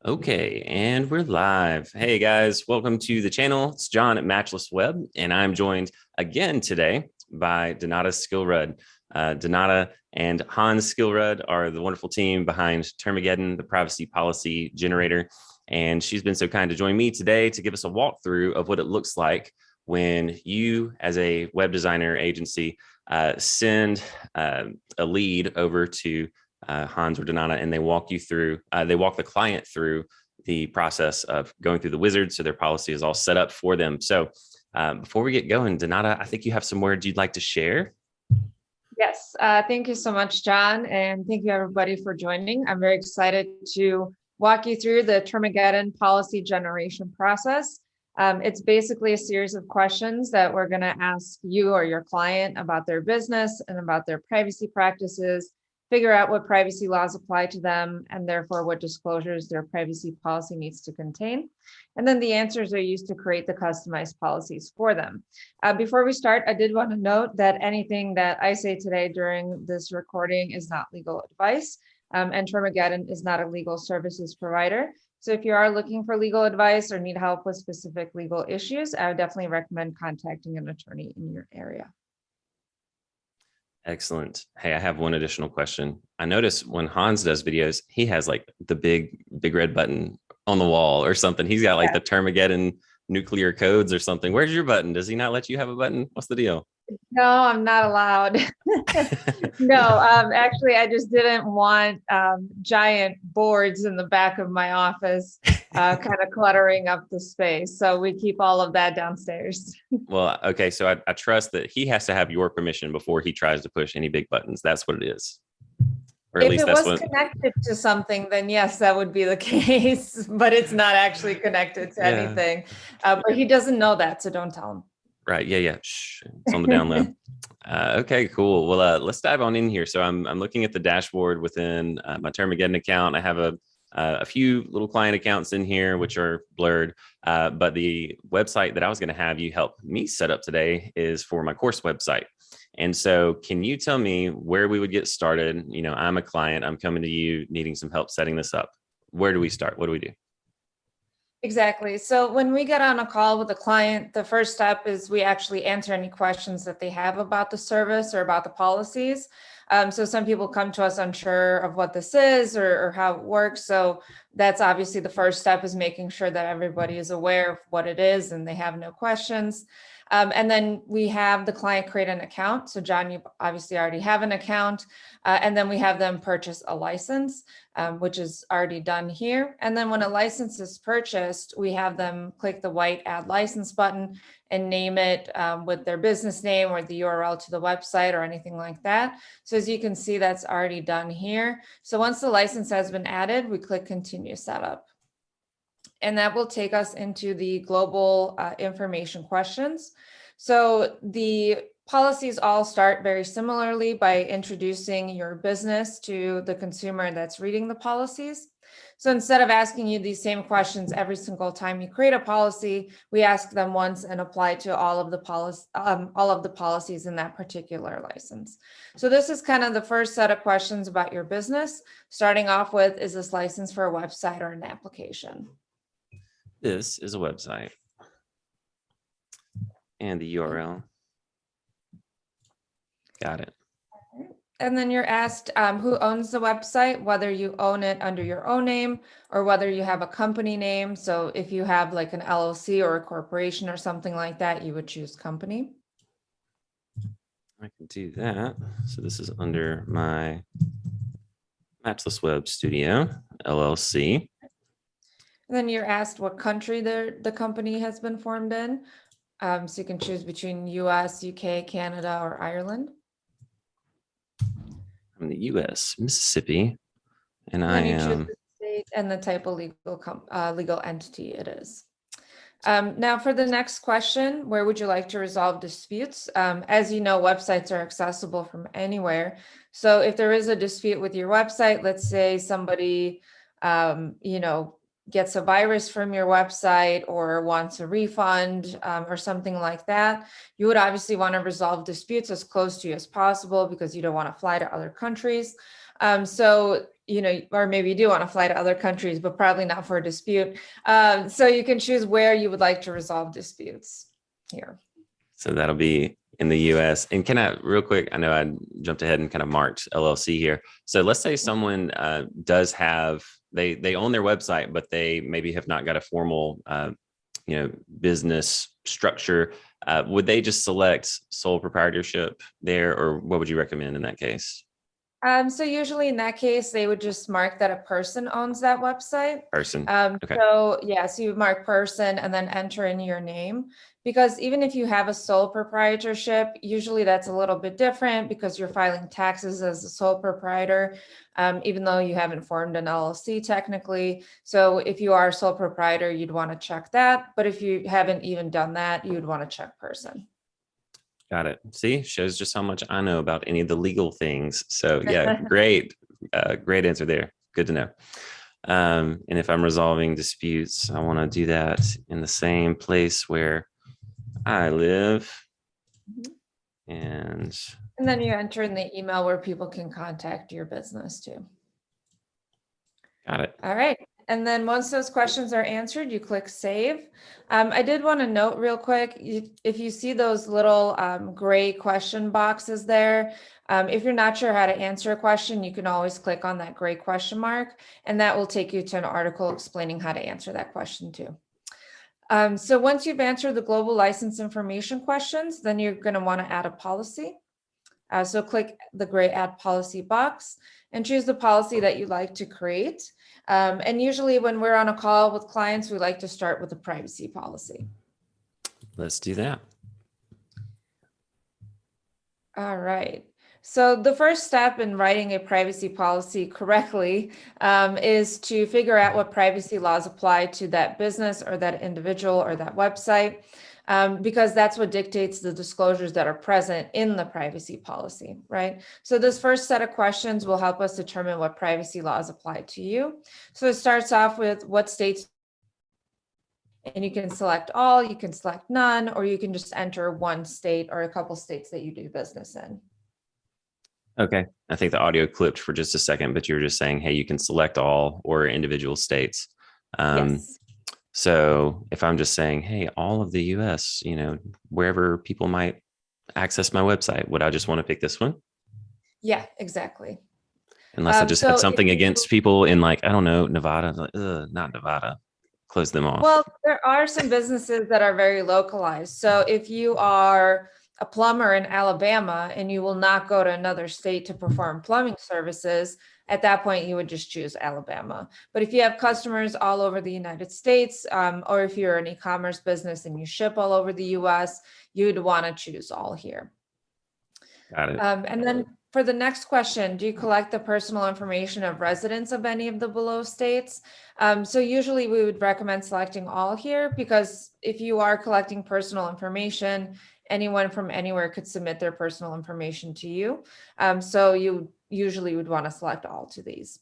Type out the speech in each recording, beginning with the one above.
Okay, and we're live. Hey guys, welcome to the channel. It's John at Matchless Web, and I'm joined again today by Donata Skillrud. Donata and Hans Skillrud are the wonderful team behind Termageddon, the privacy policy generator. And she's been so kind to join me today to give us a walkthrough of what it looks like when you, as a web designer agency, send a lead over to Hans or Donata, and they walk the client through the process of going through the wizard. So their policy is all set up for them. So before we get going, Donata, I think you have some words you'd like to share. Yes, thank you so much, John. And thank you everybody for joining. I'm very excited to walk you through the Termageddon policy generation process. It's basically a series of questions that we're going to ask you or your client about their business and about their privacy practices, figure out what privacy laws apply to them, and therefore what disclosures their privacy policy needs to contain. And then the answers are used to create the customized policies for them. Before we start, I did want to note that anything that I say today during this recording is not legal advice, and Termageddon is not a legal services provider. So if you are looking for legal advice or need help with specific legal issues, I would definitely recommend contacting an attorney in your area. Excellent. Hey, I have one additional question. I notice when Hans does videos, he has like the big red button on the wall or something. He's got like the Termageddon nuclear codes or something. Where's your button? Does he not let you have a button? What's the deal? No, I'm not allowed. No, actually, I just didn't want giant boards in the back of my office kind of cluttering up the space. So we keep all of that downstairs. Well, okay. So I trust that he has to have your permission before he tries to push any big buttons. That's what it is. Or at least that's what it was connected to something, then yes, that would be the case, but it's not actually connected to anything. But he doesn't know that, so don't tell him. Right. Yeah. Shh. It's on the down low. Okay, cool. Well, let's dive on in here. So I'm looking at the dashboard within my Termageddon account. I have a few little client accounts in here, which are blurred. But the website that I was going to have you help me set up today is for my course website. And so can you tell me where we would get started? You know, I'm a client. I'm coming to you needing some help setting this up. Where do we start? What do we do? Exactly. So when we get on a call with a client, the first step is we actually answer any questions that they have about the service or about the policies. So some people come to us unsure of what this is or how it works. So that's obviously the first step, is making sure that everybody is aware of what it is and they have no questions. And then we have the client create an account. So John, you obviously already have an account. And then we have them purchase a license, which is already done here. And then when a license is purchased, we have them click the white add license button and name it with their business name or the URL to the website or anything like that. So as you can see, that's already done here. So once the license has been added, we click continue setup. And that will take us into the global information questions. So the policies all start very similarly by introducing your business to the consumer that's reading the policies. So instead of asking you these same questions every single time you create a policy, we ask them once and apply to all of the policies in that particular license. So this is kind of the first set of questions about your business, starting off with, is this license for a website or an application? This is a website. And the URL. Got it. And then you're asked who owns the website, whether you own it under your own name or whether you have a company name. So if you have like an LLC or a corporation or something like that, you would choose company. I can do that. So this is under my Matchless Web Studio, LLC. And then you're asked what country the company has been formed in. So you can choose between US, UK, Canada, or Ireland. I'm the US, Mississippi, and I am. Choose the state and the type of legal entity it is. Now for the next question, where would you like to resolve disputes? As you know, websites are accessible from anywhere. So if there is a dispute with your website, let's say somebody, gets a virus from your website or wants a refund or something like that, you would obviously want to resolve disputes as close to you as possible because you don't want to fly to other countries. So or maybe you do want to fly to other countries, but probably not for a dispute. So you can choose where you would like to resolve disputes here. So that'll be in the US. And can I, real quick, I know I jumped ahead and kind of marked LLC here. So let's say someone does have, they own their website, but they maybe have not got a formal, business structure. Would they just select sole proprietorship there, or what would you recommend in that case? So usually in that case, they would just mark that a person owns that website. Person. Okay. So you would mark person and then enter in your name, because even if you have a sole proprietorship, usually that's a little bit different because you're filing taxes as a sole proprietor, even though you haven't formed an LLC technically. So if you are a sole proprietor, you'd want to check that. But if you haven't even done that, you would want to check person. Got it. See, shows just how much I know about any of the legal things. So yeah, great answer there. Good to know. And if I'm resolving disputes, I want to do that in the same place where I live. And then you enter in the email where people can contact your business too. Got it. All right. And then once those questions are answered, you click save. I did want to note real quick, if you see those little gray question boxes there, if you're not sure how to answer a question, you can always click on that gray question mark, and that will take you to an article explaining how to answer that question too. So once you've answered the global license information questions, then you're going to want to add a policy. So click the gray add policy box and choose the policy that you'd like to create. And usually when we're on a call with clients, we like to start with a privacy policy. Let's do that. All right. So the first step in writing a privacy policy correctly is to figure out what privacy laws apply to that business or that individual or that website, because that's what dictates the disclosures that are present in the privacy policy, right? So this first set of questions will help us determine what privacy laws apply to you. So it starts off with what states, and you can select all, you can select none, or you can just enter one state or a couple states that you do business in. Okay. I think the audio clipped for just a second, but you were just saying, hey, you can select all or individual states. Yes. So if I'm just saying, hey, all of the US, wherever people might access my website, would I just want to pick this one? Yeah, exactly. Unless I just had something against people in I don't know, Nevada, not Nevada, close them off. Well, there are some businesses that are very localized. So if you are a plumber in Alabama and you will not go to another state to perform plumbing services, at that point, you would just choose Alabama. But if you have customers all over the United States, or if you're an e-commerce business and you ship all over the US, you'd want to choose all here. Got it. And then for the next question, do you collect the personal information of residents of any of the below states? So usually we would recommend selecting all here, because if you are collecting personal information, anyone from anywhere could submit their personal information to you. So you usually would want to select all to these.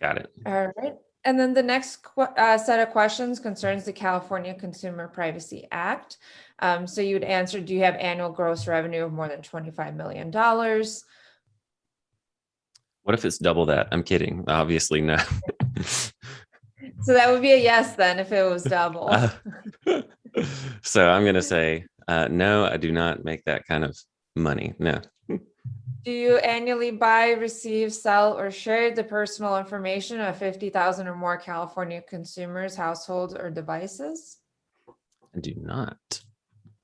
Got it. All right. And then the next set of questions concerns the California Consumer Privacy Act. So you would answer, do you have annual gross revenue of more than $25 million? What if it's double that? I'm kidding. Obviously, no. So that would be a yes then if it was double. So I'm going to say, no, I do not make that kind of money. No. Do you annually buy, receive, sell, or share the personal information of 50,000 or more California consumers, households, or devices? I do not.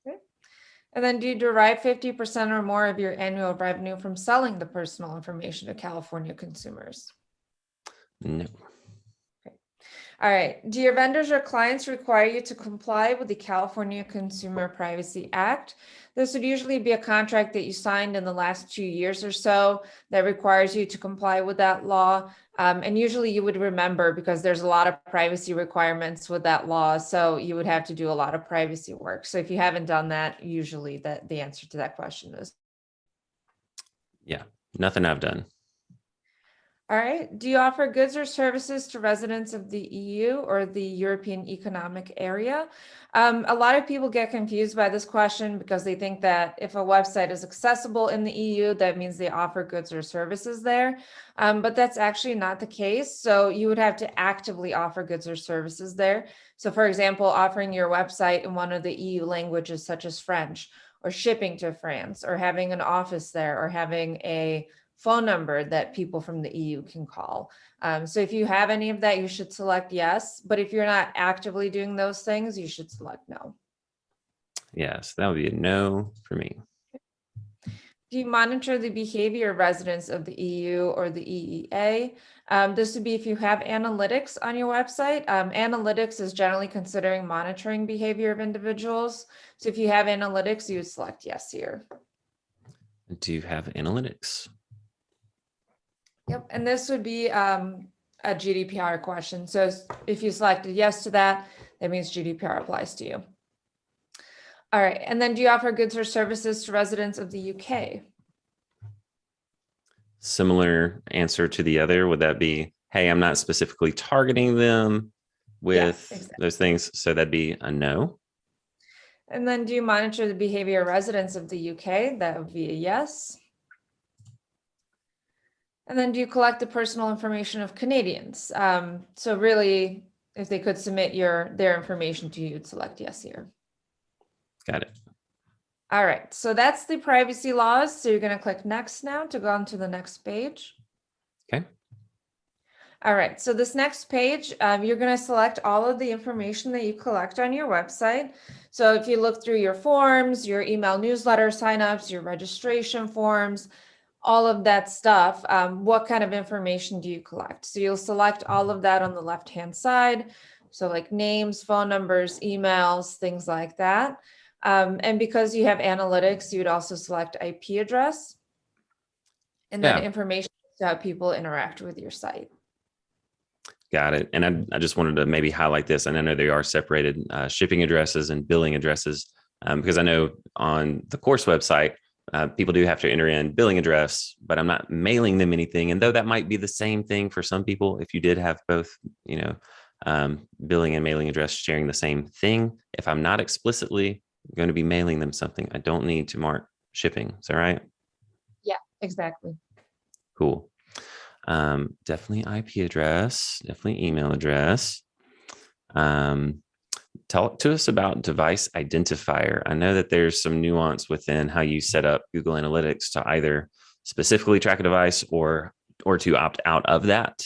Okay. And then do you derive 50% or more of your annual revenue from selling the personal information to California consumers? No. All right. Do your vendors or clients require you to comply with the California Consumer Privacy Act? This would usually be a contract that you signed in the last 2 years or so that requires you to comply with that law. And usually you would remember, because there's a lot of privacy requirements with that law. So you would have to do a lot of privacy work. So if you haven't done that, usually the answer to that question is. Yeah, nothing I've done. All right. Do you offer goods or services to residents of the EU or the European Economic Area? A lot of people get confused by this question because they think that if a website is accessible in the EU, that means they offer goods or services there. But that's actually not the case. So you would have to actively offer goods or services there. So for example, offering your website in one of the EU languages, such as French, or shipping to France, or having an office there, or having a phone number that people from the EU can call. So if you have any of that, you should select yes. But if you're not actively doing those things, you should select no. Yes, that would be a no for me. Do you monitor the behavior of residents of the EU or the EEA? This would be if you have analytics on your website. Analytics is generally considering monitoring behavior of individuals. So if you have analytics, you would select yes here. Do you have analytics? Yep, and this would be a GDPR question. So if you selected yes to that, that means GDPR applies to you. All right, and then do you offer goods or services to residents of the UK? Similar answer to the other. Would that be, hey, I'm not specifically targeting them with exactly. those things? So that'd be a no. And then do you monitor the behavior of residents of the UK? That would be a yes. And then do you collect the personal information of Canadians? So really, if they could submit their information to you, you'd select yes here. Got it. All right, so that's the privacy laws. So you're going to click next now to go on to the next page. Okay. All right, so this next page, you're going to select all of the information that you collect on your website. So if you look through your forms, your email newsletter signups, your registration forms, all of that stuff, what kind of information do you collect? So you'll select all of that on the left-hand side. So like names, phone numbers, emails, things like that. And because you have analytics, you would also select IP address and then information to how people interact with your site. Got it. And I just wanted to maybe highlight this. And I know they are separated shipping addresses and billing addresses because I know on the course website, people do have to enter in billing address, but I'm not mailing them anything. And though that might be the same thing for some people, if you did have both, billing and mailing address sharing the same thing, if I'm not explicitly going to be mailing them something, I don't need to mark shipping. Is that right? Yeah, exactly. Cool. Definitely IP address, definitely email address. Talk to us about device identifier. I know that there's some nuance within how you set up Google Analytics to either specifically track a device or to opt out of that.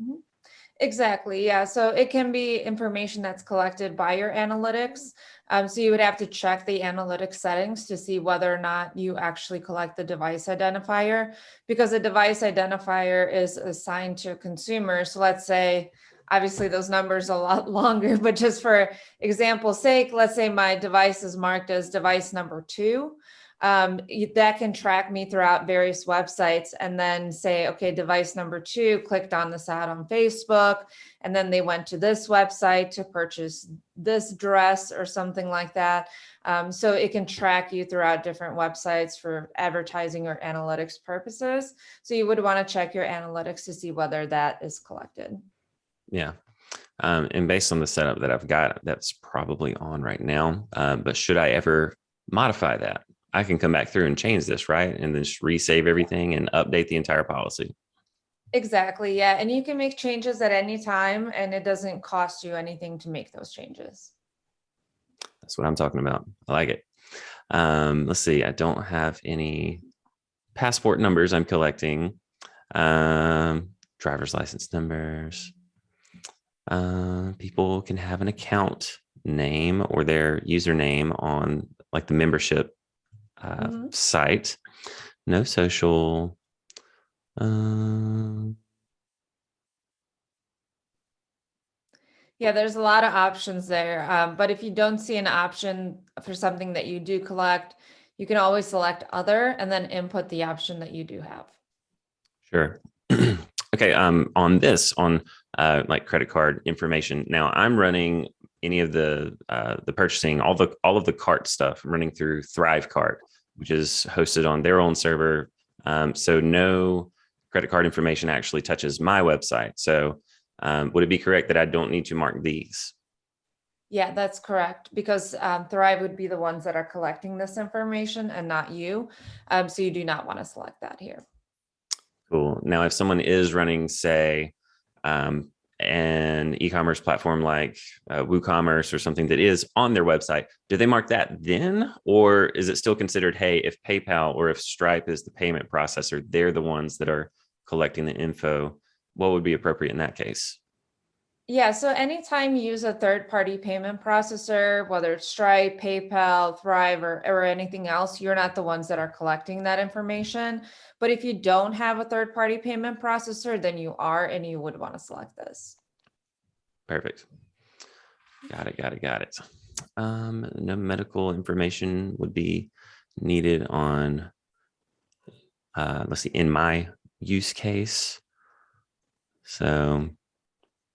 Mm-hmm. Exactly. Yeah. So it can be information that's collected by your analytics. So you would have to check the analytics settings to see whether or not you actually collect the device identifier, because a device identifier is assigned to a consumer. So let's say, obviously those numbers are a lot longer, but just for example's sake, let's say my device is marked as device number 2. That can track me throughout various websites and then say, okay, device number 2 clicked on this ad on Facebook, and then they went to this website to purchase this dress or something like that. So it can track you throughout different websites for advertising or analytics purposes. So you would want to check your analytics to see whether that is collected. Yeah. And based on the setup that I've got, that's probably on right now. But should I ever modify that? I can come back through and change this, right? And then just resave everything and update the entire policy. Exactly. Yeah. And you can make changes at any time, and it doesn't cost you anything to make those changes. That's what I'm talking about. I like it. Let's see. I don't have any passport numbers I'm collecting. Driver's license numbers. People can have an account name or their username on like the membership site. No social. Yeah, there's a lot of options there. But if you don't see an option for something that you do collect, you can always select other and then input the option that you do have. Sure. Okay. On this, like credit card information. Now I'm running any of the purchasing, all of the cart stuff running through Thrive Cart, which is hosted on their own server. So no credit card information actually touches my website. So would it be correct that I don't need to mark these? Yeah, that's correct, because Thrive would be the ones that are collecting this information and not you. So you do not want to select that here. Cool. Now, if someone is running, say, an e-commerce platform like WooCommerce or something that is on their website, do they mark that then? Or is it still considered, hey, if PayPal or if Stripe is the payment processor, they're the ones that are collecting the info? What would be appropriate in that case? Yeah, so anytime you use a third-party payment processor, whether it's Stripe, PayPal, Thrive, or anything else, you're not the ones that are collecting that information. But if you don't have a third-party payment processor, then you are, and you would want to select this. Perfect. Got it. No medical information would be needed on, let's see, in my use case. So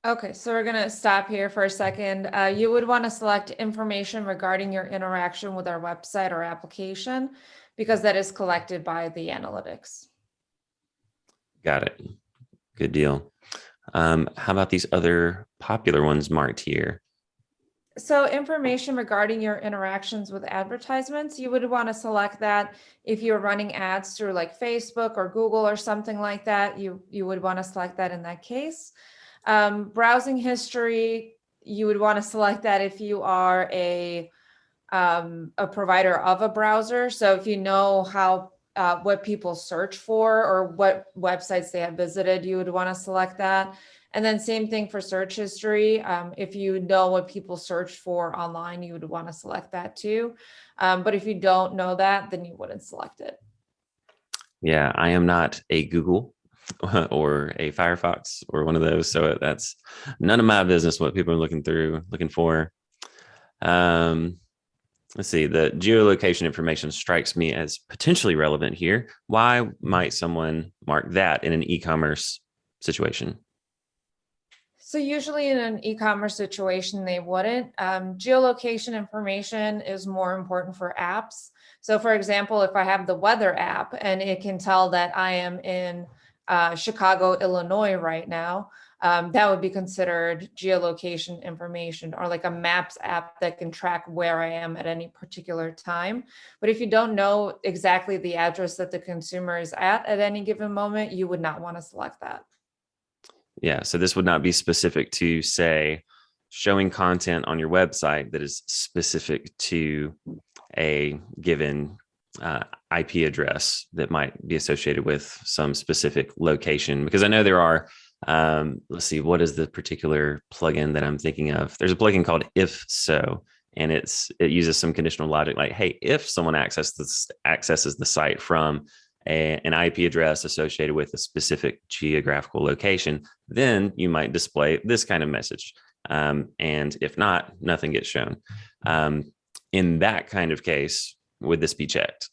Okay, so we're going to stop here for a second. You would want to select information regarding your interaction with our website or application, because that is collected by the analytics. got it. Good deal. How about these other popular ones marked here? So information regarding your interactions with advertisements, you would want to select that. If you're running ads through like Facebook or Google or something like that, you would want to select that in that case. Browsing history, you would want to select that if you are a provider of a browser. So if you know how what people search for or what websites they have visited, you would want to select that. And then same thing for search history. If you know what people search for online, you would want to select that too. But if you don't know that, then you wouldn't select it. Yeah, I am not a Google or a Firefox or one of those. So that's none of my business what people are looking for. Let's see, the geolocation information strikes me as potentially relevant here. Why might someone mark that in an e-commerce situation? So usually in an e-commerce situation, they wouldn't. Geolocation information is more important for apps. So for example, if I have the weather app and it can tell that I am in Chicago, Illinois right now, that would be considered geolocation information, or like a maps app that can track where I am at any particular time. But if you don't know exactly the address that the consumer is at any given moment, you would not want to select that. Yeah, so this would not be specific to, say, showing content on your website that is specific to a given IP address that might be associated with some specific location. Because I know there are, let's see, what is the particular plugin that I'm thinking of? There's a plugin called If So, and it uses some conditional logic like, hey, if someone accesses the site from an IP address associated with a specific geographical location, then you might display this kind of message. And if not, nothing gets shown. In that kind of case, would this be checked?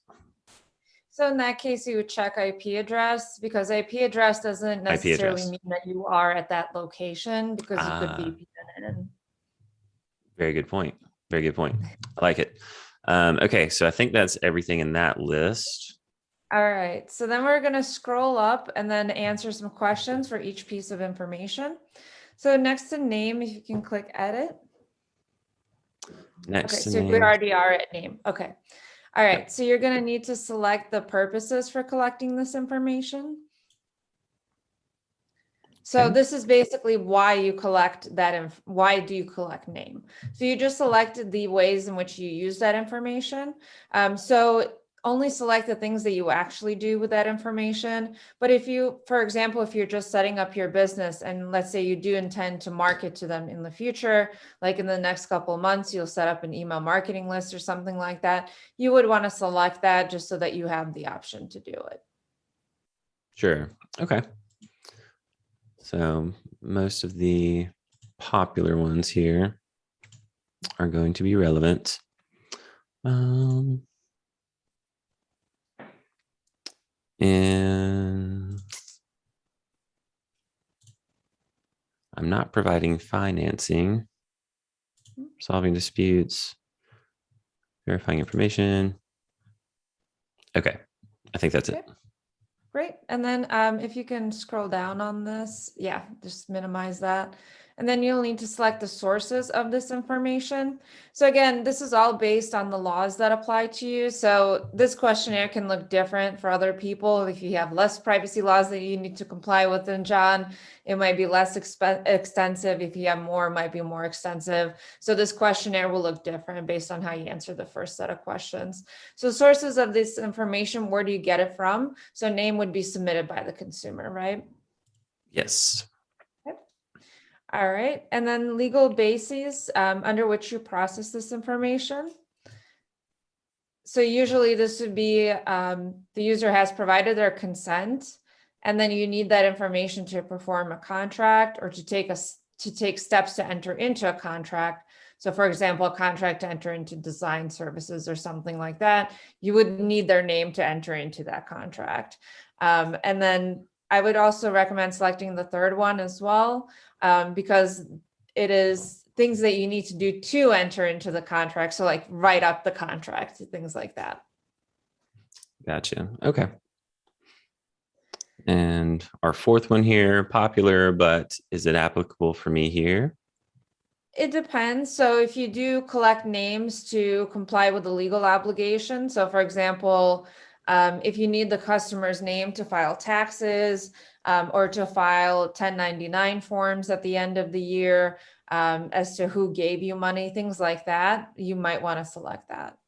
So in that case, you would check IP address, because IP address doesn't necessarily mean that you are at that location, because you could be in. Very good point. Very good point. I like it. Okay, so I think that's everything in that list. All right, so then we're going to scroll up and then answer some questions for each piece of information. So next to name, if you can click edit. Next okay, so we already are at name. Okay. All right, so you're going to need to select the purposes for collecting this information. So this is basically why you collect that. Why do you collect name? So you just selected the ways in which you use that information. So only select the things that you actually do with that information. But if you, for example, if you're just setting up your business and let's say you do intend to market to them in the future, like in the next couple of months, you'll set up an email marketing list or something like that, you would want to select that just so that you have the option to do it. Sure. Okay. So most of the popular ones here are going to be relevant. And I'm not providing financing, solving disputes, verifying information. Okay, I think that's it. Great. And then if you can scroll down on this, yeah, just minimize that. And then you'll need to select the sources of this information. So again, this is all based on the laws that apply to you. So this questionnaire can look different for other people. If you have less privacy laws that you need to comply with than John, it might be less extensive. If you have more, it might be more extensive. So this questionnaire will look different based on how you answer the first set of questions. So sources of this information, where do you get it from? So name would be submitted by the consumer, right? Yes. All right, and then legal bases under which you process this information. So usually this would be the user has provided their consent, and then you need that information to perform a contract or to take steps to enter into a contract. So for example, a contract to enter into design services or something like that, you would need their name to enter into that contract. And then I would also recommend selecting the third one as well, because it is things that you need to do to enter into the contract. So like write up the contract, things like that. Gotcha. Okay. And our fourth one here, popular, but is it applicable for me here? It depends. So if you do collect names to comply with the legal obligation, so for example, if you need the customer's name to file taxes or to file 1099 forms at the end of the year as to who gave you money, things like that, you might want to select that.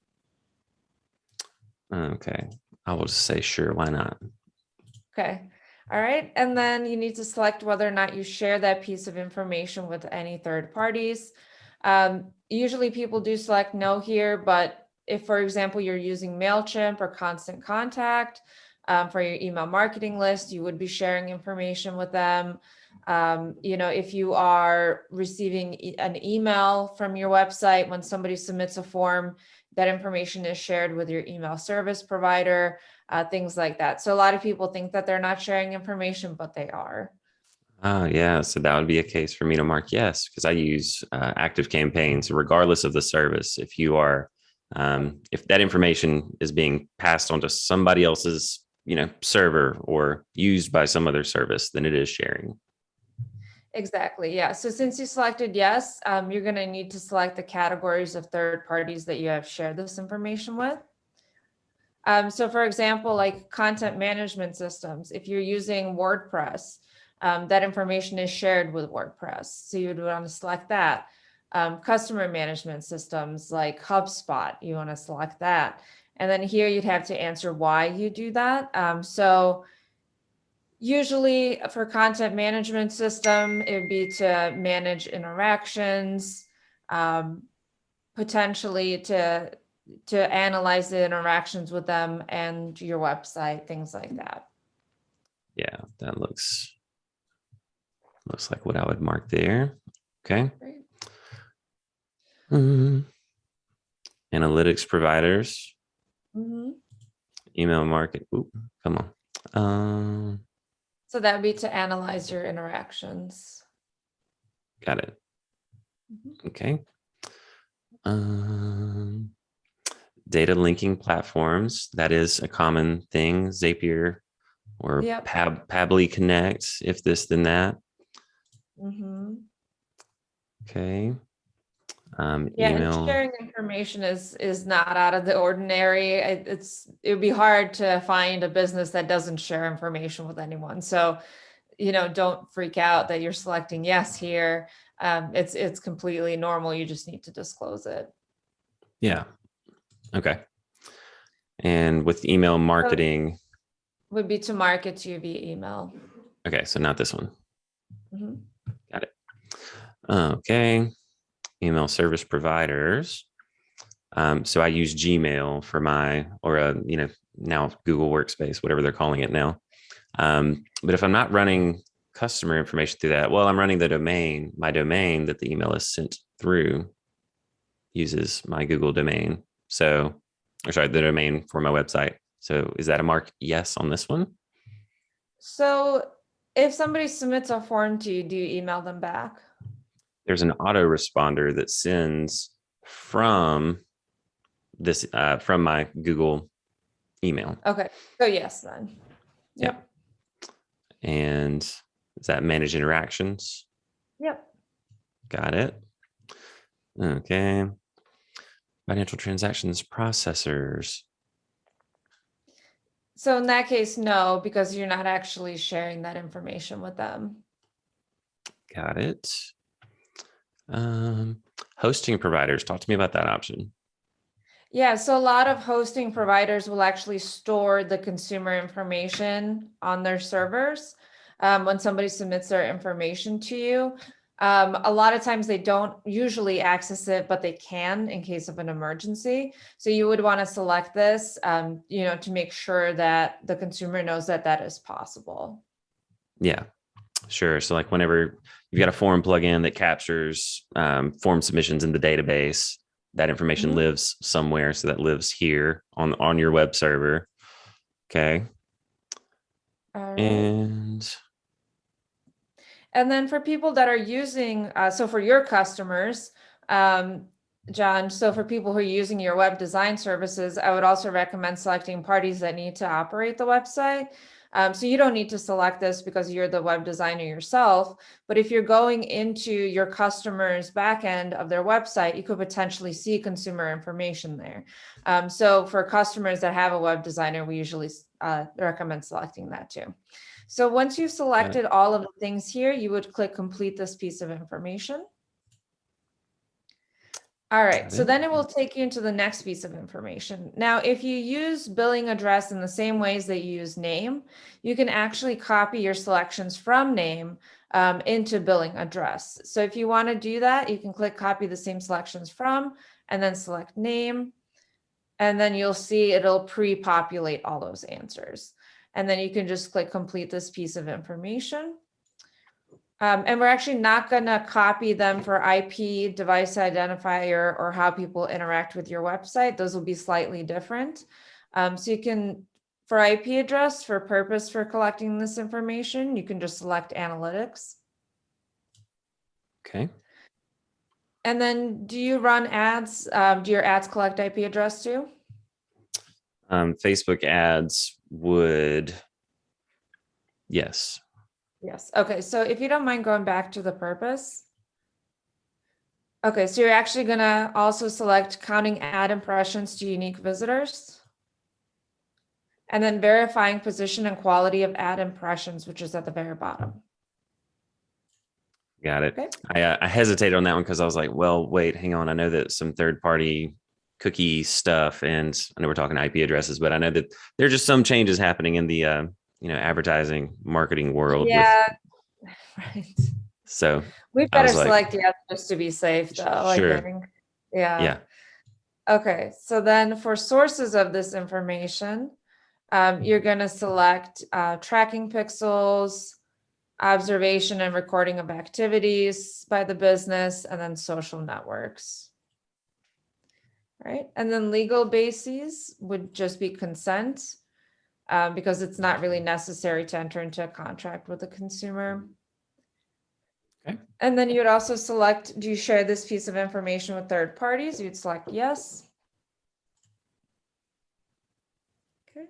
Okay. I will just say, sure, why not? Okay. All right. And then you need to select whether or not you share that piece of information with any third parties. Usually people do select no here, but if, for example, you're using MailChimp or Constant Contact for your email marketing list, you would be sharing information with them. If you are receiving an email from your website, when somebody submits a form, that information is shared with your email service provider, things like that. So a lot of people think that they're not sharing information, but they are. Oh, yeah. So that would be a case for me to mark yes, because I use active campaigns regardless of the service. If you are, if that information is being passed on to somebody else's, server or used by some other service, then it is sharing. Exactly. Yeah. So since you selected yes, you're going to need to select the categories of third parties that you have shared this information with. So for example, like content management systems, if you're using WordPress, that information is shared with WordPress. So you would want to select that. Customer management systems like HubSpot, you want to select that. And then here you'd have to answer why you do that. So usually for content management system, it would be to manage interactions, potentially to analyze the interactions with them and your website, things like that. Yeah, that looks like what I would mark there. Okay. Analytics providers. Email market. Ooh, come on. So that would be to analyze your interactions. Got it. Okay. Data linking platforms. That is a common thing. Zapier or Pabbly Connect, if this, then that. Okay. Email. Sharing information is not out of the ordinary. It would be hard to find a business that doesn't share information with anyone. So, don't freak out that you're selecting yes here. It's completely normal. You just need to disclose it. Yeah. Okay. And with email marketing, would be to market to you via email. Okay, so not this one. Got it. Okay. Email service providers. So I use Gmail for my, now Google Workspace, whatever they're calling it now. But if I'm not running customer information through that, well, I'm running the domain. My domain that the email is sent through uses my Google domain. The domain for my website. So is that a mark yes on this one? So if somebody submits a form to you, do you email them back? There's an autoresponder that sends from this from my Google email. Okay, so yes then. Yep. And is that manage interactions? Yep. Got it. Okay. Financial transactions processors. So in that case, no, because you're not actually sharing that information with them. Got it. Hosting providers. Talk to me about that option. Yeah, so a lot of hosting providers will actually store the consumer information on their servers when somebody submits their information to you. A lot of times they don't usually access it, but they can in case of an emergency. So you would want to select this, to make sure that the consumer knows that that is possible. Yeah, sure. So like whenever you've got a form plugin that captures form submissions in the database, that information lives somewhere. So that lives here on your web server. Okay. All right. And then for people that are using, so for your customers, John, so for people who are using your web design services, I would also recommend selecting parties that need to operate the website. So you don't need to select this because you're the web designer yourself, but if you're going into your customer's backend of their website, you could potentially see consumer information there. So for customers that have a web designer, we usually recommend selecting that too. So once you've selected all of the things here, you would click complete this piece of information. All right, so then it will take you into the next piece of information. Now, if you use billing address in the same ways that you use name, you can actually copy your selections from name into billing address. So if you want to do that, you can click copy the same selections from, and then select name. And then you'll see it'll pre-populate all those answers. And then you can just click complete this piece of information. And we're actually not going to copy them for IP, device identifier, or how people interact with your website. Those will be slightly different. So you can, for IP address, for purpose for collecting this information, you can just select analytics. Okay. And then do you run ads? Do your ads collect IP address too? Facebook ads would, yes. Yes. Okay. So if you don't mind going back to the purpose. Okay. So you're actually going to also select counting ad impressions to unique visitors. And then verifying position and quality of ad impressions, which is at the very bottom. Got it. Okay. I hesitated on that one because I was like, well, wait, hang on. I know that some third-party cookie stuff, and I know we're talking IP addresses, but I know that there are just some changes happening in the advertising marketing world. Yeah, right. So we better select yes just to be safe, though. Sure. I think. Yeah. Okay. So then, for sources of this information, you're going to select tracking pixels, observation and recording of activities by the business, and then social networks. Right. And then legal bases would just be consent because it's not really necessary to enter into a contract with the consumer. Okay. And then you would also select, do you share this piece of information with third parties? You'd select yes. Okay.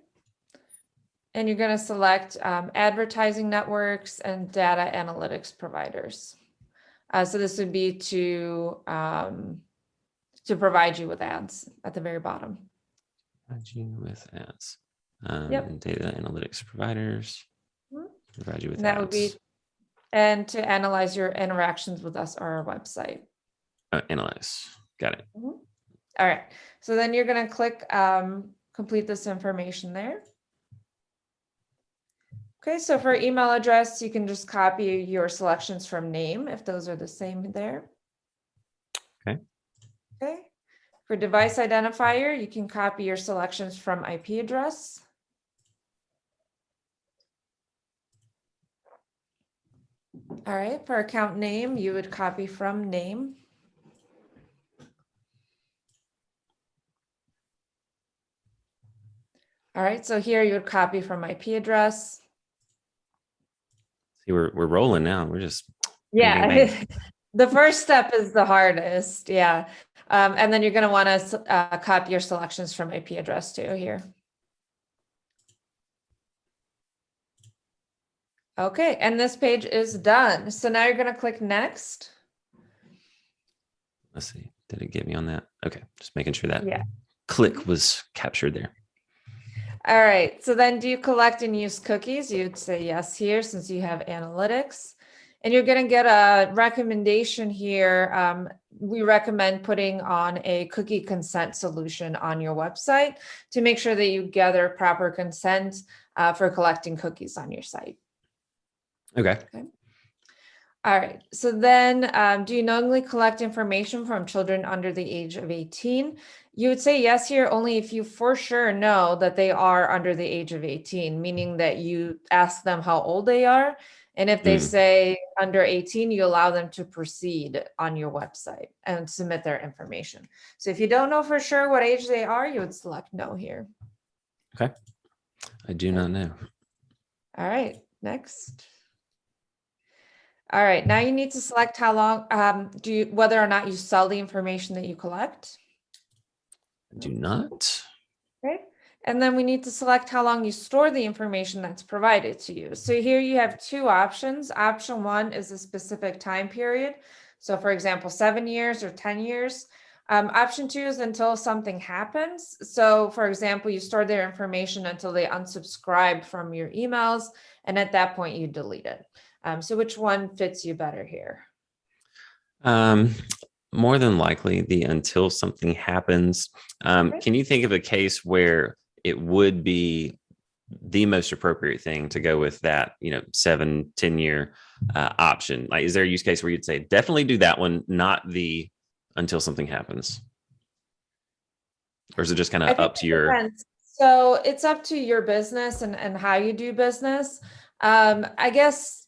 And you're going to select advertising networks and data analytics providers. So this would be to provide you with ads at the very bottom. Provide you with ads. Yep. Data analytics providers. Provide you with that ads. Would be, and to analyze your interactions with us or our website. Analyze. Got it. All right. So then you're going to click complete this information there. Okay, so for email address, you can just copy your selections from name if those are the same there. Okay. Okay. For device identifier, you can copy your selections from IP address. All right, for account name, you would copy from name. All right, so here you would copy from IP address. See, we're rolling now. We're just The first step is the hardest, yeah. And then you're going to want to copy your selections from IP address too here. Okay, and this page is done. So now you're going to click next. Let's see. Did it get me on that? Okay, just making sure that Yeah. click was captured there. All right, so then do you collect and use cookies? You'd say yes here since you have analytics. And you're going to get a recommendation here. We recommend putting on a cookie consent solution on your website to make sure that you gather proper consent for collecting cookies on your site. Okay. All right, so then do you knowingly collect information from children under the age of 18? You would say yes here only if you for sure know that they are under the age of 18, meaning that you ask them how old they are. And if they say under 18, you allow them to proceed on your website and submit their information. So if you don't know for sure what age they are, you would select no here. Okay. I do not know. All right, next. All right, now you need to select how long, whether or not you sell the information that you collect. I do not. Okay. And then we need to select how long you store the information that's provided to you. So here you have two options. Option one is a specific time period. So for example, 7 years or 10 years. Option two is until something happens. So for example, you store their information until they unsubscribe from your emails. And at that point you delete it. So which one fits you better here? More than likely the until something happens. Can you think of a case where it would be the most appropriate thing to go with that, 7-10 year option? Like, is there a use case where you'd say definitely do that one, not the until something happens? Or is it just kind of up to your... Depends. So it's up to your business and how you do business. I guess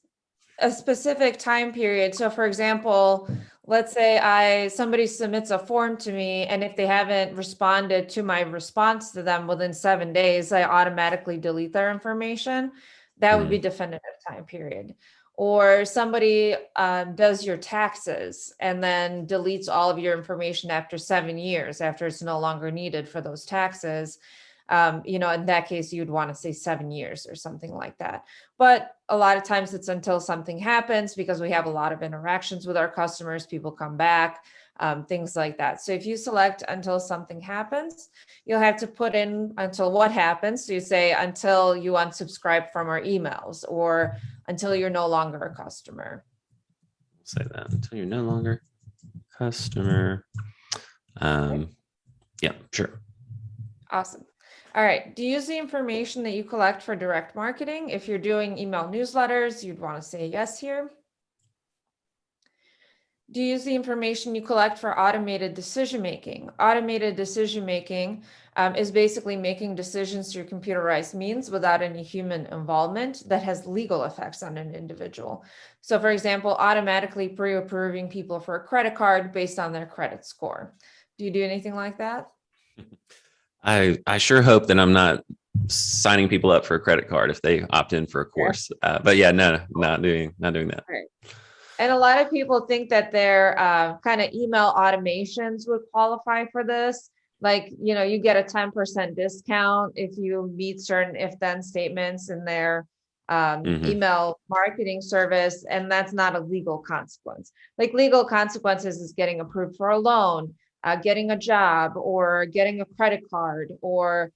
a specific time period. So for example, let's say somebody submits a form to me, and if they haven't responded to my response to them within 7 days, I automatically delete their information. That would be definitive time period. Or somebody does your taxes and then deletes all of your information after 7 years, after it's no longer needed for those taxes. In that case, you'd want to say 7 years or something like that. But a lot of times it's until something happens, because we have a lot of interactions with our customers, people come back, things like that. So if you select until something happens, you'll have to put in until what happens. So you say until you unsubscribe from our emails, or until you're no longer a customer. Say that until you're no longer a customer. Yeah, sure. Awesome. All right. Do you use the information that you collect for direct marketing? If you're doing email newsletters, you'd want to say yes here. Do you use the information you collect for automated decision-making? Automated decision-making is basically making decisions through computerized means without any human involvement that has legal effects on an individual. So for example, automatically pre-approving people for a credit card based on their credit score. Do you do anything like that? I sure hope that I'm not signing people up for a credit card if they opt in for a course. But yeah, no, not doing that. Right. And a lot of people think that their kind of email automations would qualify for this. Like, you get a 10% discount if you meet certain if-then statements in their email marketing service. And that's not a legal consequence. Like, legal consequences is getting approved for a loan, getting a job, or getting a credit card, or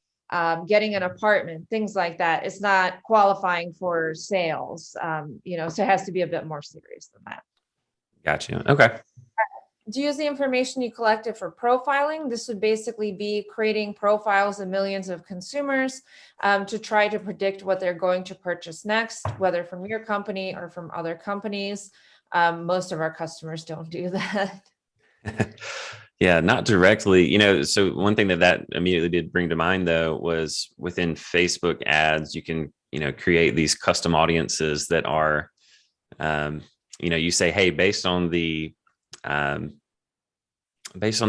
getting an apartment, things like that. It's not qualifying for sales, so it has to be a bit more serious than that. Gotcha. Okay. Do you use the information you collected for profiling? This would basically be creating profiles of millions of consumers to try to predict what they're going to purchase next, whether from your company or from other companies. Most of our customers don't do that. Yeah, not directly. So one thing that immediately did bring to mind, though, was within Facebook ads, you can, create these custom audiences that are, you say, hey, based on the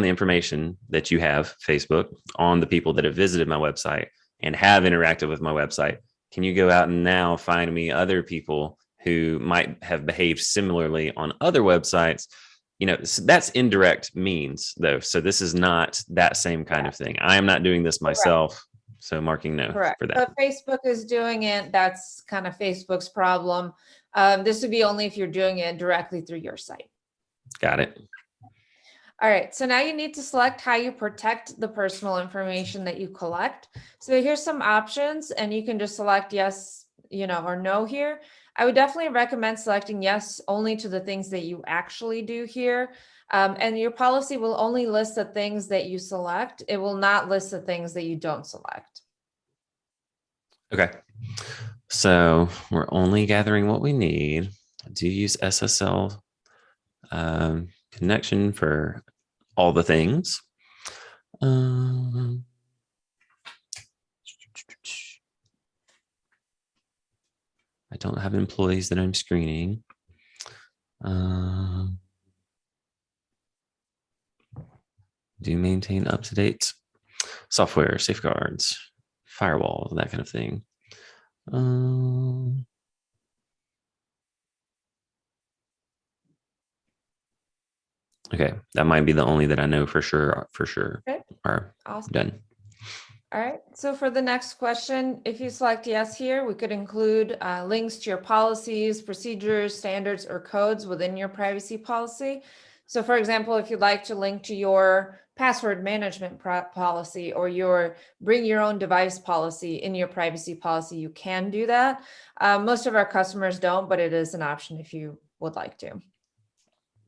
information that you have, Facebook, on the people that have visited my website and have interacted with my website, can you go out and now find me other people who might have behaved similarly on other websites? So that's indirect means, though. So this is not that same kind of thing. I am not doing this myself. So marking no Correct. for So that. if Facebook is doing it, that's kind of Facebook's problem. This would be only if you're doing it directly through your site. Got it. All right, so now you need to select how you protect the personal information that you collect. So here's some options, and you can just select yes, or no here. I would definitely recommend selecting yes only to the things that you actually do here. And your policy will only list the things that you select. It will not list the things that you don't select. Okay. So we're only gathering what we need. Do you use SSL connection for all the things? I don't have employees that I'm screening. Do you maintain up-to-date software, safeguards, firewall, that kind of thing? Okay, that might be the only that I know for sure. Okay. Are Awesome. done. All right, so for the next question, if you select yes here, we could include links to your policies, procedures, standards, or codes within your privacy policy. So for example, if you'd like to link to your password management policy or your bring your own device policy in your privacy policy, you can do that. Most of our customers don't, but it is an option if you would like to.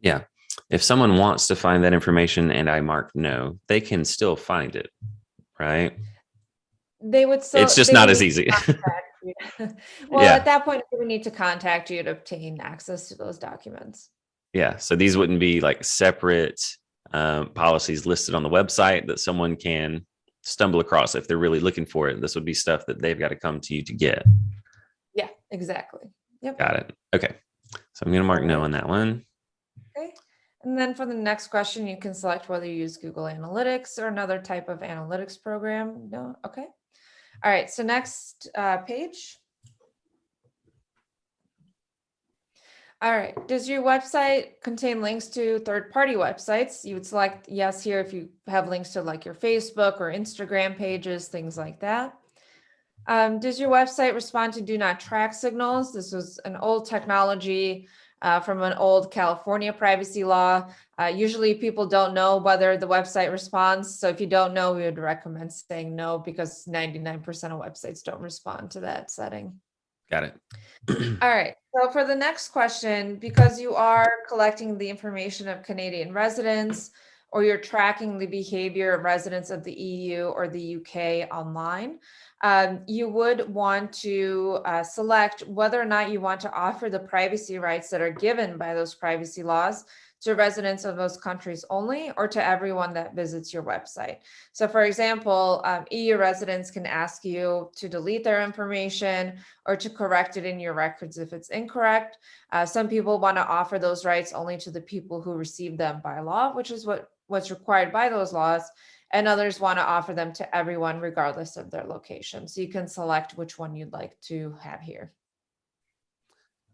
Yeah. If someone wants to find that information and I mark no, they can still find it, right? They would still. It's just not as easy. Well, yeah. At that point, we would need to contact you to obtain access to those documents. Yeah. So these wouldn't be like separate policies listed on the website that someone can stumble across if they're really looking for it. This would be stuff that they've got to come to you to get. Yeah, exactly. Yep. Got it. Okay. So I'm going to mark no on that one. Okay. And then for the next question, you can select whether you use Google Analytics or another type of analytics program. No. Okay. All right. So next page. All right. Does your website contain links to third-party websites? You would select yes here if you have links to like your Facebook or Instagram pages, things like that. Does your website respond to do not track signals? This was an old technology from an old California privacy law. Usually people don't know whether the website responds. So if you don't know, we would recommend saying no because 99% of websites don't respond to that setting. Got it. All right. So for the next question, because you are collecting the information of Canadian residents or you're tracking the behavior of residents of the EU or the UK online, you would want to select whether or not you want to offer the privacy rights that are given by those privacy laws to residents of those countries only or to everyone that visits your website. So for example, EU residents can ask you to delete their information or to correct it in your records if it's incorrect. Some people want to offer those rights only to the people who receive them by law, which is what's required by those laws. And others want to offer them to everyone regardless of their location. So you can select which one you'd like to have here.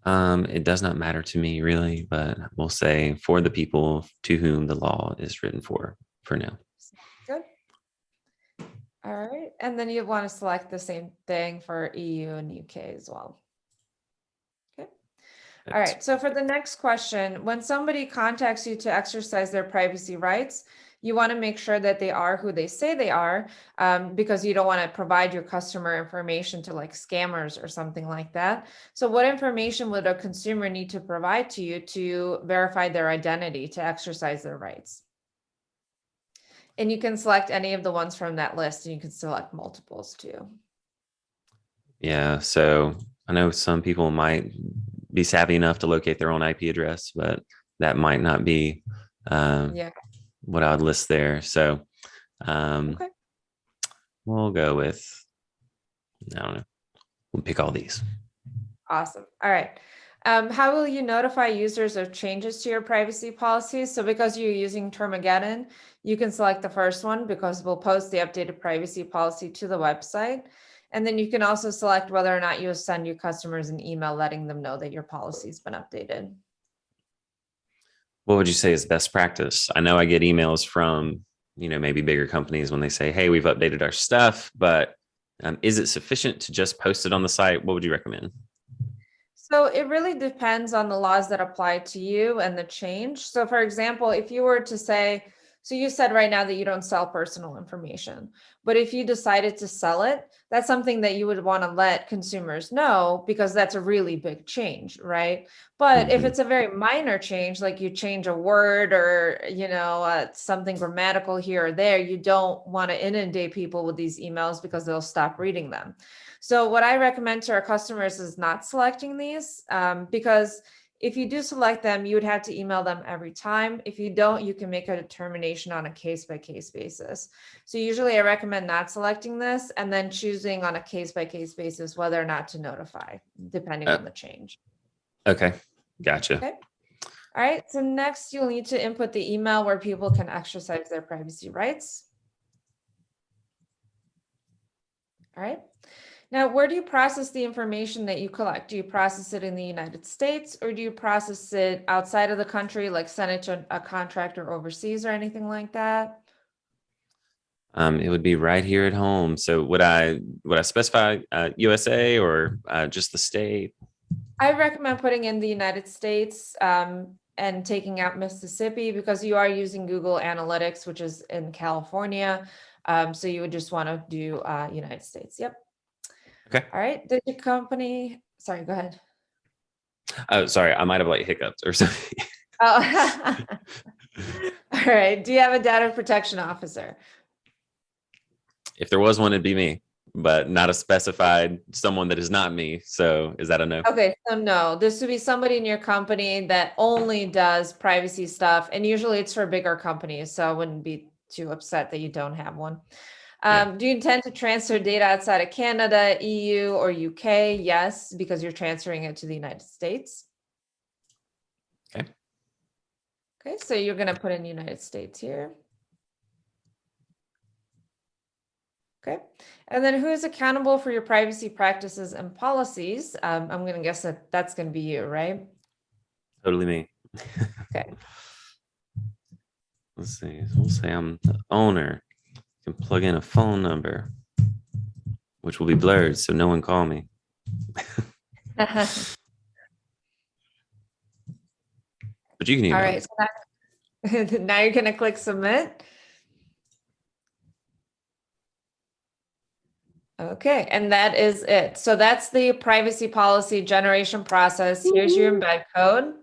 It does not matter to me really, but we'll say for the people to whom the law is written for now. Good. All right. And then you want to select the same thing for EU and UK as well. Okay. All right. So for the next question, when somebody contacts you to exercise their privacy rights, you want to make sure that they are who they say they are, because you don't want to provide your customer information to like scammers or something like that. So what information would a consumer need to provide to you to verify their identity to exercise their rights? And you can select any of the ones from that list, and you can select multiples too. Yeah. So I know some people might be savvy enough to locate their own IP address, but that might not be what I would list there. So okay. We'll go with, I don't know, we'll pick all these. Awesome. All right. How will you notify users of changes to your privacy policies? So because you're using Termageddon, you can select the first one because we'll post the updated privacy policy to the website. And then you can also select whether or not you'll send your customers an email letting them know that your policy's been updated. What would you say is best practice? I know I get emails from, maybe bigger companies when they say, hey, we've updated our stuff, but Is it sufficient to just post it on the site? What would you recommend? So it really depends on the laws that apply to you and the change. So for example, if you were to say, so you said right now that you don't sell personal information, but if you decided to sell it, that's something that you would want to let consumers know because that's a really big change, right? But if it's a very minor change, like you change a word or, something grammatical here or there, you don't want to inundate people with these emails because they'll stop reading them. So what I recommend to our customers is not selecting these because if you do select them, you would have to email them every time. If you don't, you can make a determination on a case-by-case basis. So usually I recommend not selecting this and then choosing on a case-by-case basis whether or not to notify, depending on the change. Okay, gotcha. Okay. All right, so next you'll need to input the email where people can exercise their privacy rights. All right. Now, where do you process the information that you collect? Do you process it in the United States or do you process it outside of the country, like send it to a contractor overseas or anything like that? It would be right here at home. So would I specify USA or just the state? I recommend putting in the United States and taking out Mississippi because you are using Google Analytics, which is in California. So you would just want to do United States. Yep. Okay. All right. Did your company, sorry, go ahead. Oh, sorry. I might have like hiccuped or something. Oh. All right. Do you have a data protection officer? If there was one, it'd be me, but not a specified someone that is not me. So is that a no? Okay. So no, this would be somebody in your company that only does privacy stuff. And usually it's for bigger companies. So I wouldn't be too upset that you don't have one. Do you intend to transfer data outside of Canada, EU, or UK? Yes, because you're transferring it to the United States. Okay. Okay, so you're going to put in United States here. Okay, and then who is accountable for your privacy practices and policies? I'm going to guess that that's going to be you, right? Totally me. Okay. Let's see. We'll say I'm the owner. You can plug in a phone number, which will be blurred, so no one call me. But you can email. All right. So now you're going to click submit. Okay, and that is it. So that's the privacy policy generation process. Here's your embed code.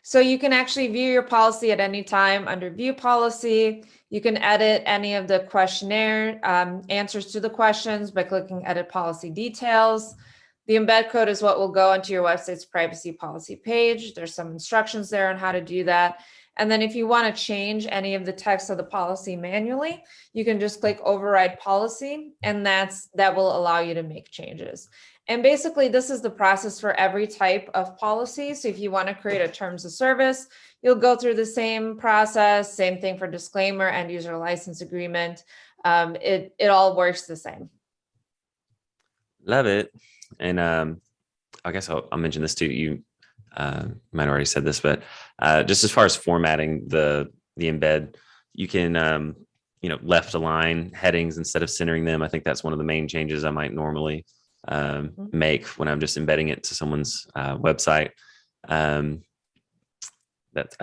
So you can actually view your policy at any time under view policy. You can edit any of the questionnaire answers to the questions by clicking edit policy details. The embed code is what will go onto your website's privacy policy page. There's some instructions there on how to do that. And then if you want to change any of the text of the policy manually, you can just click override policy, and that will allow you to make changes. And basically, this is the process for every type of policy. So if you want to create a terms of service, you'll go through the same process, same thing for disclaimer and user license agreement. It all works the same. Love it. And I guess I'll mention this too. You might have already said this, but just as far as formatting the embed, you can left align headings instead of centering them. I think that's one of the main changes I might normally make when I'm just embedding it to someone's website. I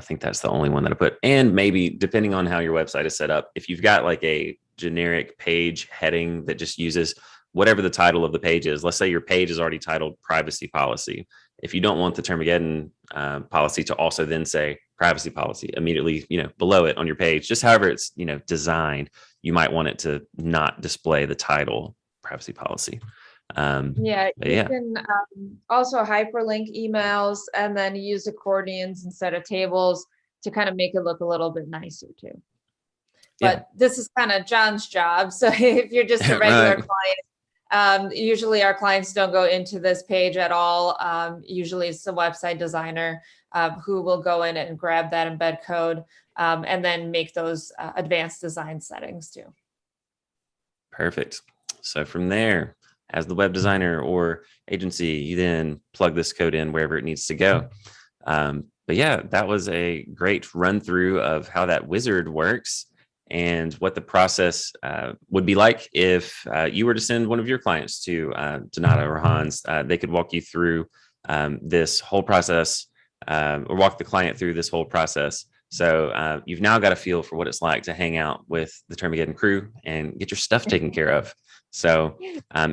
think that's the only one that I put. And maybe depending on how your website is set up, if you've got like a generic page heading that just uses whatever the title of the page is, let's say your page is already titled privacy policy. If you don't want the Termageddon policy to also then say privacy policy immediately, below it on your page, just however it's, designed, you might want it to not display the title privacy policy. You can also hyperlink emails and then use accordions instead of tables to kind of make it look a little bit nicer too. But this is kind of John's job. So if you're just a regular client, usually our clients don't go into this page at all. Usually it's the website designer who will go in and grab that embed code and then make those advanced design settings too. Perfect. So from there, as the web designer or agency, you then plug this code in wherever it needs to go. But yeah, that was a great run through of how that wizard works. and what the process would be like if you were to send one of your clients to Donata or Hans. They could walk you through this whole process, or walk the client through this whole process. So you've now got a feel for what it's like to hang out with the Termageddon crew and get your stuff taken care of. So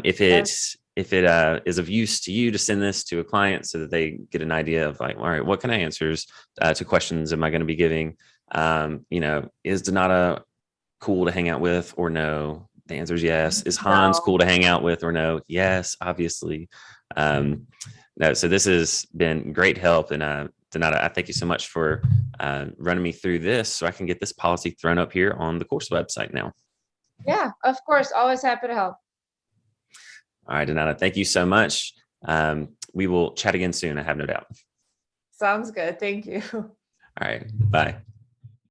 if it is of use to you to send this to a client so that they get an idea of like, all right, what kind of answers to questions am I going to be giving? Is Donata cool to hang out with or no? The answer is yes. Is Hans cool to hang out with or no? Yes, obviously. No, so this has been great help. And Donata, I thank you so much for running me through this so I can get this policy thrown up here on the course website now. Yeah, of course. Always happy to help. All right, Donata, thank you so much. We will chat again soon, I have no doubt. Sounds good. Thank you. All right, bye.